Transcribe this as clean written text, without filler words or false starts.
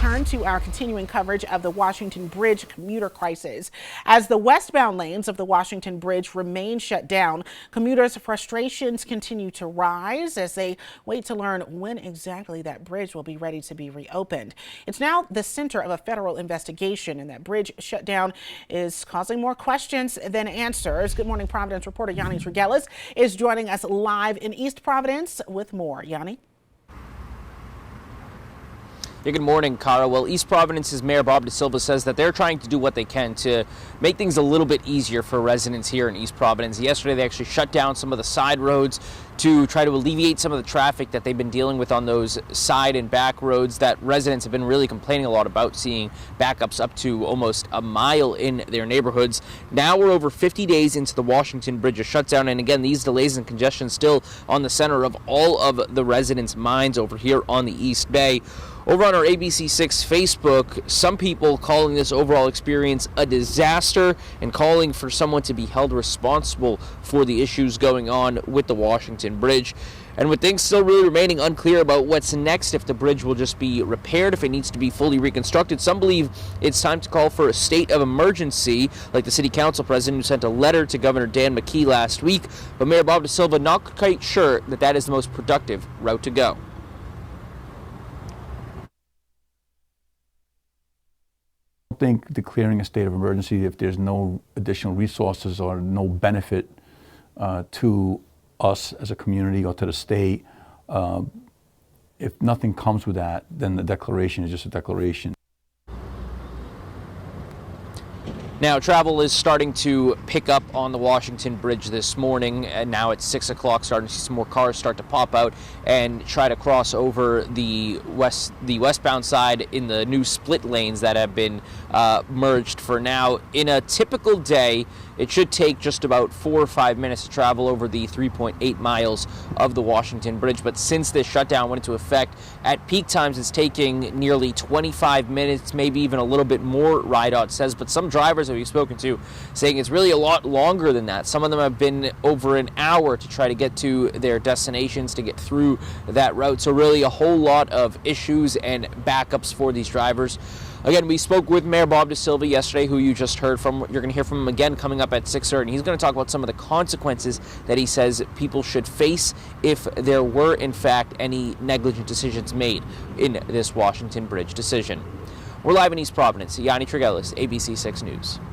return to our continuing coverage of the Washington Bridge commuter crisis. As the westbound lanes of the Washington Bridge remain shut down, commuters' frustrations continue to rise as they wait to learn when exactly that bridge will be ready to be reopened. It's now the center of a federal investigation, and that bridge shutdown is causing more questions than answers. Good morning, Providence reporter Yanni Tregellis is joining us live in East Providence with more. Yanni? Yeah, good morning, Cara. Well, East Providence's Mayor Bob DeSilva says that they're trying to do what they can to make things a little bit easier for residents here in East Providence. Yesterday, they actually shut down some of the side roads to try to alleviate some of the traffic that they've been dealing with on those side and back roads that residents have been really complaining a lot about, seeing backups up to almost a mile in their neighborhoods. Now we're over 50 days into the Washington Bridge shutdown, and again, these delays and congestion still on the center of all of the residents' minds over here on the East Bay. Over on our ABC6 Facebook, some people calling this overall experience a disaster and calling for someone to be held responsible for the issues going on with the Washington Bridge. And with things still really remaining unclear about what's next, if the bridge will just be repaired, if it needs to be fully reconstructed, some believe it's time to call for a state of emergency, like the city council president who sent a letter to Governor Dan McKee last week. But Mayor Bob DeSilva not quite sure that that is the most productive route to go. I think declaring a state of emergency, if there's no additional resources or no benefit to us as a community or to the state, if nothing comes with that, then the declaration is just a declaration. Now, travel is starting to pick up on the Washington Bridge this morning, and now at 6 o'clock, starting to see some more cars start to pop out and try to cross over the westbound side in the new split lanes that have been merged for now. In a typical day, it should take just about 4 or 5 minutes to travel over the 3.8 miles of the Washington Bridge. But since this shutdown went into effect, at peak times it's taking nearly 25 minutes, maybe even a little bit more, RIDOT says. But some drivers that we've spoken to saying it's really a lot longer than that. Some of them have been over an hour to try to get to their destinations, to get through that route. So really a whole lot of issues and backups for these drivers. Again, we spoke with Mayor Bob DeSilva yesterday, who you just heard from. You're going to hear from him again coming up at 6:30. He's going to talk about some of the consequences that he says people should face if there were, in fact, any negligent decisions made in this Washington Bridge decision. We're live in East Providence. Yanni Tregellis, ABC6 News.